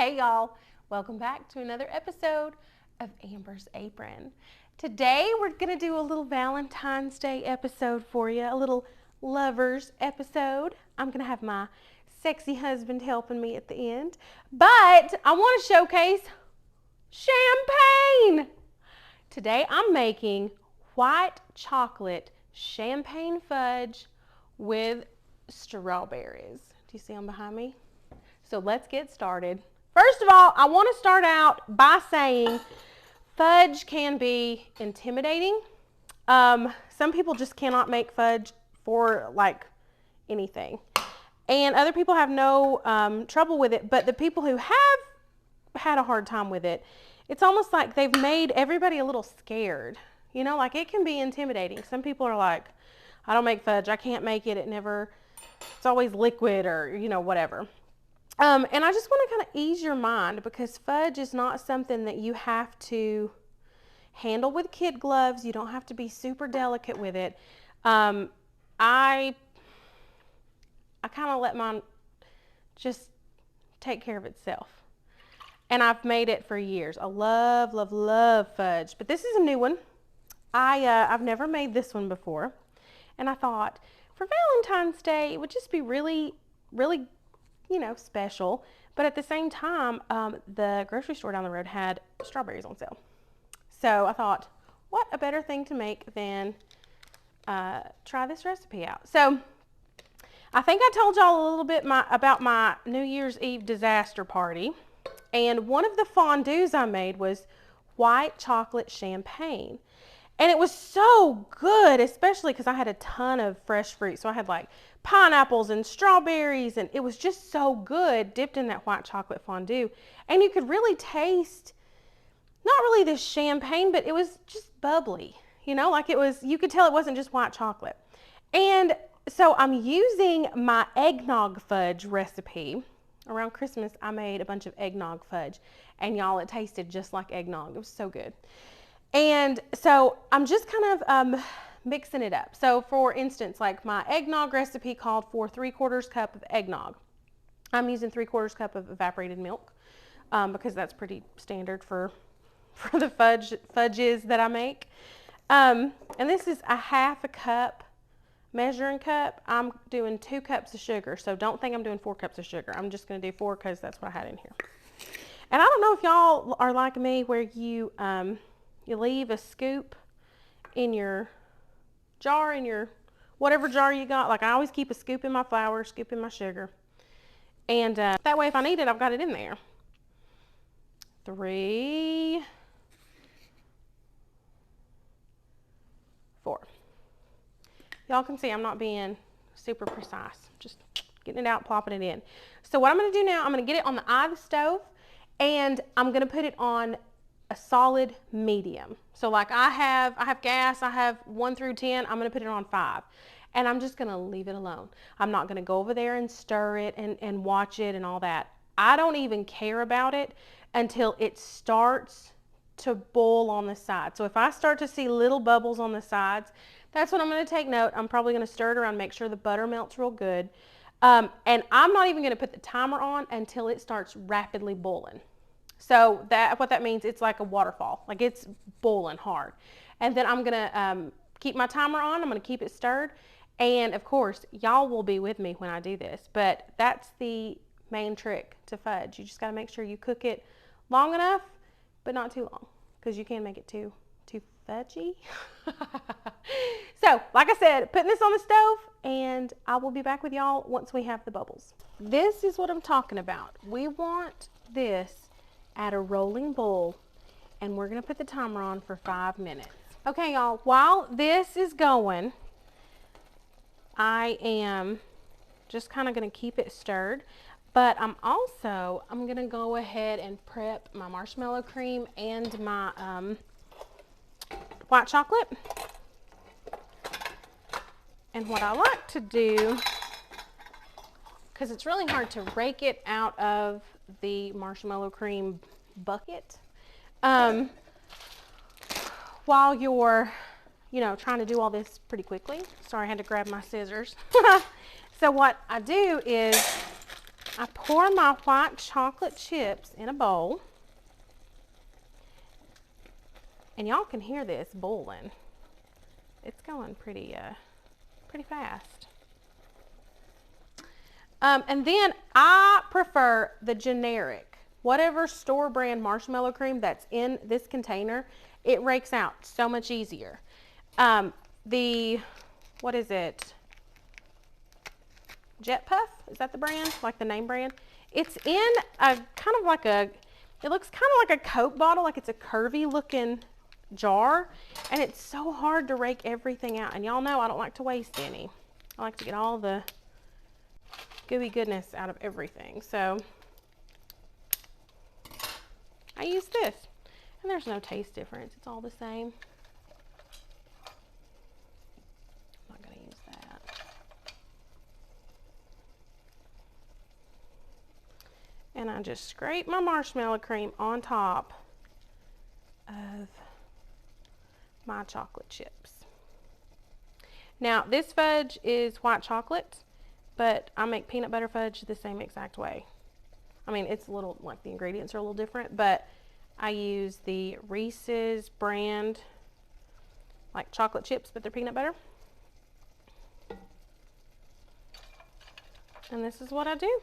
Hey y'all, welcome back to another episode of Amber's Apron. Today we're gonna do a little Valentine's Day episode for you, a little lovers episode. I'm gonna have my sexy husband helping me at the end, but I want to showcase champagne. Today I'm making white chocolate champagne fudge with strawberries. Do you see them behind me? So let's get started. First of all, I want to start out by saying fudge can be intimidating. Some people just cannot make fudge for like anything. And other people have no trouble with it, but the people who have had a hard time with it, it's almost like they've made everybody a little scared. You know, like it can be intimidating. Some people are like, I don't make fudge, I can't make it, it's always liquid or, you know, whatever. And I just want to kind of ease your mind because fudge is not something that you have to handle with kid gloves. You don't have to be super delicate with it. I kind of let mine just take care of itself. And I've made it for years. I love, love, love fudge. But this is a new one. I've never made this one before. And I thought for Valentine's Day, it would just be really, really, you know, special. But at the same time, the grocery store down the road had strawberries on sale. So I thought, what a better thing to make than try this recipe out. So I think I told y'all a little bit about my New Year's Eve disaster party. And one of the fondues I made was white chocolate champagne. And it was so good, especially because I had a ton of fresh fruit. So I had like pineapples and strawberries, and it was just so good dipped in that white chocolate fondue. And you could really taste, not really the champagne, but it was just bubbly. You know, like it was, you could tell it wasn't just white chocolate. And so I'm using my eggnog fudge recipe. Around Christmas, I made a bunch of eggnog fudge. And y'all, it tasted just like eggnog. It was so good. And so I'm just kind of mixing it up. So for instance, like my eggnog recipe called for 3/4 cup of eggnog. I'm using 3/4 cup of evaporated milk because that's pretty standard for the fudges that I make. And this is a 1/2 cup measuring cup. I'm doing 2 cups of sugar. So don't think I'm doing 4 cups of sugar. I'm just going to do 4 because that's what I had in here. And I don't know if y'all are like me where you leave a scoop in your jar, in your whatever jar you got. Like I always keep a scoop in my flour, scoop in my sugar. And that way if I need it, I've got it in there. 3, 4. Y'all can see I'm not being super precise. Just getting it out, plopping it in. So what I'm going to do now, I'm going to get it on the eye of the stove and I'm going to put it on a solid medium. So like I have gas, I have 1 through 10, I'm gonna put it on 5. And I'm just gonna leave it alone. I'm not gonna go over there and stir it and watch it and all that. I don't even care about it until it starts to boil on the side. So if I start to see little bubbles on the sides, that's when I'm gonna take note. I'm probably gonna stir it around, make sure the butter melts real good. And I'm not even gonna put the timer on until it starts rapidly boiling. So what that means, it's like a waterfall, like it's boiling hard. And then I'm gonna keep my timer on, I'm gonna keep it stirred. And of course, y'all will be with me when I do this, but that's the main trick to fudge. You just gotta make sure you cook it long enough, but not too long, because you can make it too fudgy. So, like I said, putting this on the stove, and I will be back with y'all once we have the bubbles. This is what I'm talking about. We want this at a rolling boil, and we're gonna put the timer on for 5 minutes. Okay, y'all, while this is going, I am just kind of gonna keep it stirred, but I'm gonna go ahead and prep my marshmallow cream and my white chocolate. And what I like to do, because it's really hard to rake it out of the marshmallow cream bucket while you're, you know, trying to do all this pretty quickly. Sorry, I had to grab my scissors. So what I do is I pour my white chocolate chips in a bowl. And y'all can hear this boiling. It's going pretty fast. And then I prefer the generic, whatever store brand marshmallow cream that's in this container. It rakes out so much easier. What is it? Jet Puff, is that the brand? Like the name brand? It's in a kind of like it looks kind of like a Coke bottle, like it's a curvy looking jar, and it's so hard to rake everything out. And y'all know I don't like to waste any. I like to get all the gooey goodness out of everything. So I use this, and there's no taste difference. It's all the same. I'm not going to use that. And I just scrape my marshmallow cream on top of my chocolate chips. Now, this fudge is white chocolate, but I make peanut butter fudge the same exact way. I mean, it's a little, like the ingredients are a little different, but I use the Reese's brand, like chocolate chips, but they're peanut butter. And this is what I do.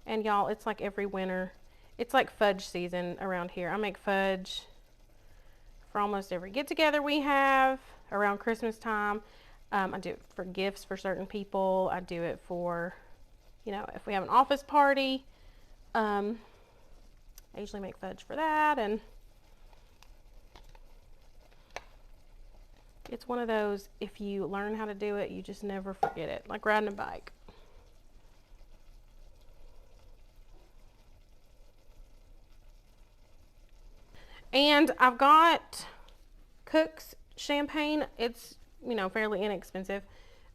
And y'all, it's like every winter. It's like fudge season around here. I make fudge for almost every get-together we have around Christmas time. I do it for gifts for certain people. I do it for, you know, if we have an office party. I usually make fudge for that, and it's one of those, if you learn how to do it, you just never forget it, like riding a bike. And I've got Cook's champagne. It's, you know, fairly inexpensive.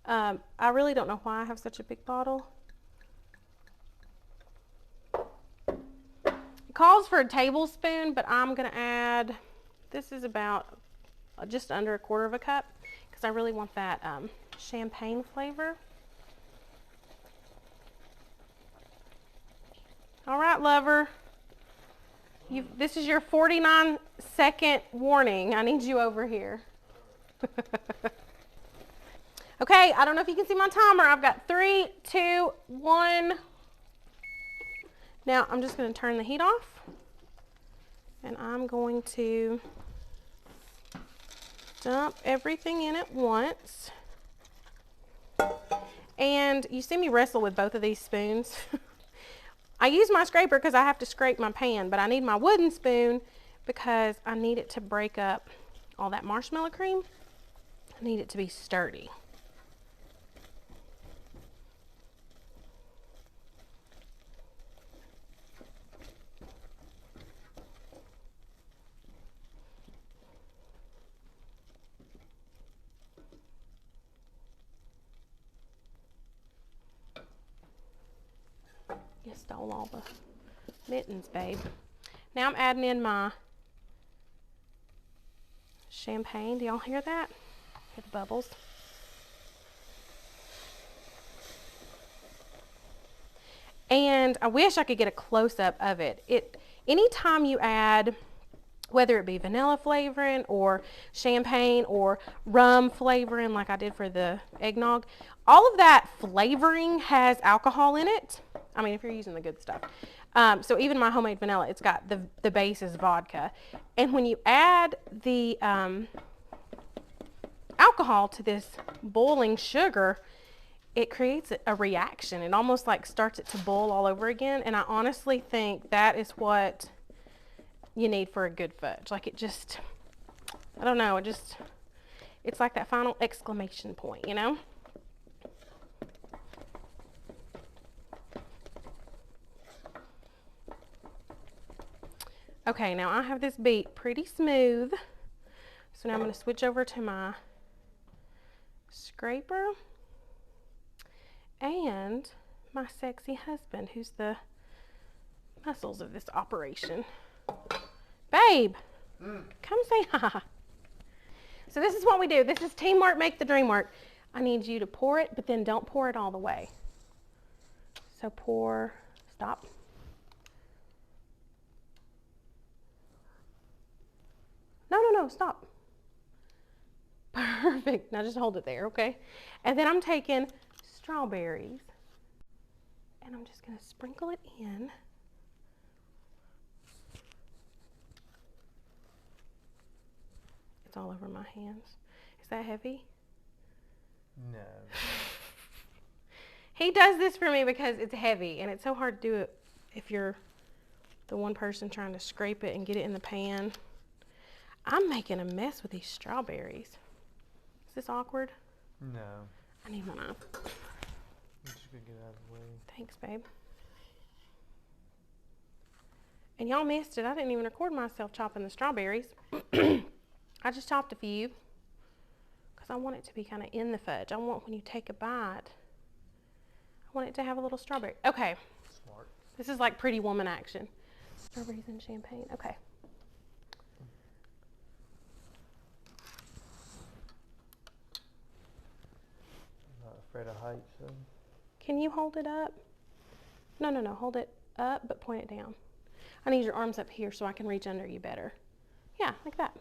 I really don't know why I have such a big bottle. It calls for a tablespoon, but I'm going to add, this is about just under a quarter of a cup, because I really want that champagne flavor. All right, lover. This is your 49-second warning. I need you over here. Okay, I don't know if you can see my timer. I've got 3, 2, 1. Now I'm just going to turn the heat off, and I'm going to dump everything in at once. And you see me wrestle with both of these spoons. I use my scraper because I have to scrape my pan, but I need my wooden spoon because I need it to break up all that marshmallow cream. I need it to be sturdy. You stole all the mittens, babe. Now I'm adding in my champagne. Do y'all hear that? Hear the bubbles? And I wish I could get a close-up of it. Anytime you add, whether it be vanilla flavoring or champagne or rum flavoring like I did for the eggnog, all of that flavoring has alcohol in it. I mean, if you're using the good stuff. So even my homemade vanilla, it's got the base is vodka. And when you add the alcohol to this boiling sugar, it creates a reaction. It almost like starts it to boil all over again. And I honestly think that is what you need for a good fudge. Like it just, I don't know, it's like that final exclamation point, you know? Okay, now I have this beat pretty smooth. So now I'm going to switch over to my scraper and my sexy husband, who's the muscles of this operation. Babe, come say hi. So this is what we do. This is teamwork, make the dream work. I need you to pour it, but then don't pour it all the way. So pour, stop. No, stop. Perfect. Now just hold it there, okay? And then I'm taking strawberries and I'm just gonna sprinkle it in. It's all over my hands. Is that heavy? No. He does this for me because it's heavy and it's so hard to do it if you're the one person trying to scrape it and get it in the pan. I'm making a mess with these strawberries. Is this awkward? No. I need my knife. I'm just gonna get out of the way. Thanks, babe. And y'all missed it. I didn't even record myself chopping the strawberries. I just chopped a few because I want it to be kind of in the fudge. I want when you take a bite, I want it to have a little strawberry. Okay. Smart. This is like Pretty Woman action. Strawberries and champagne. Okay. I'm not afraid of heights, so. Can you hold it up? No. Hold it up, but point it down. I need your arms up here so I can reach under you better. Yeah, like that.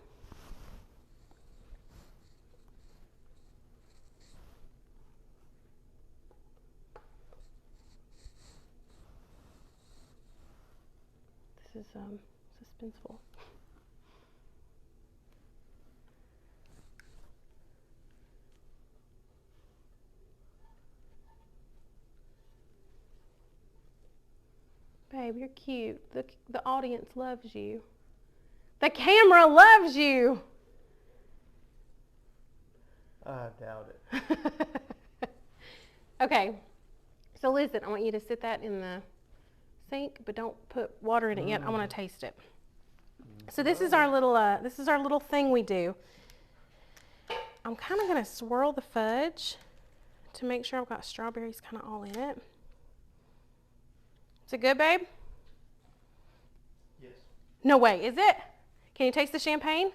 This is suspenseful. Babe, you're cute. The audience loves you. The camera loves you. I doubt it. Okay, so listen, I want you to sit that in the sink, but don't put water in it yet. I want to taste it. So this is our little thing we do. I'm kind of going to swirl the fudge to make sure I've got strawberries kind of all in it. Is it good, babe? Yes. No way, is it? Can you taste the champagne?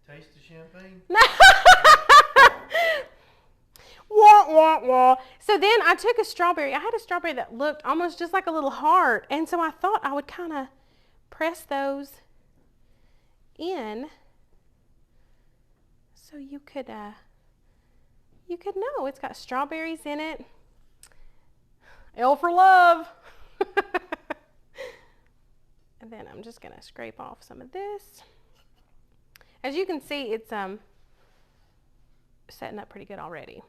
Taste the champagne? Wah, wah, wah. So then I took a strawberry. I had a strawberry that looked almost just like a little heart. And so I thought I would kind of press those in so you could know it's got strawberries in it. L for love. And then I'm just going to scrape off some of this. As you can see, it's setting up pretty good already.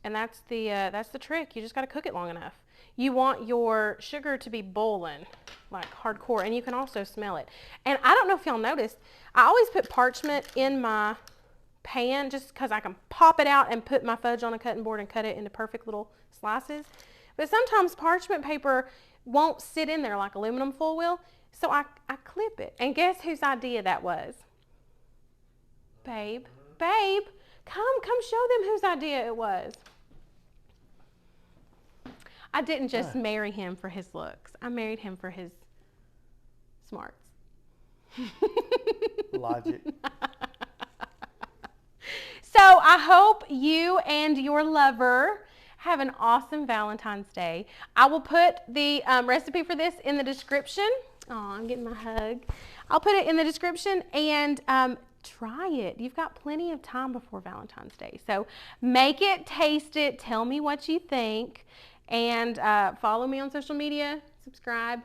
And that's the trick. You just got to cook it long enough. You want your sugar to be boiling, like hardcore, and you can also smell it. And I don't know if y'all noticed, I always put parchment in my pan just because I can pop it out and put my fudge on a cutting board and cut it into perfect little slices. But sometimes parchment paper won't sit in there like aluminum foil will, so I clip it. And guess whose idea that was? Babe, come show them whose idea it was. I didn't just marry him for his looks. I married him for his smarts. Logic. So I hope you and your lover have an awesome Valentine's Day. I will put the recipe for this in the description. Oh, I'm getting my hug. I'll put it in the description and try it. You've got plenty of time before Valentine's Day. So make it, taste it, tell me what you think, and follow me on social media, subscribe,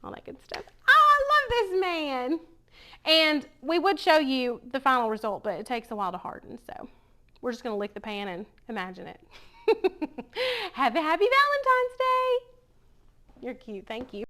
all that good stuff. Oh, I love this man. And we would show you the final result, but it takes a while to harden. So we're just going to lick the pan and imagine it. Have a happy Valentine's Day. You're cute. Thank you.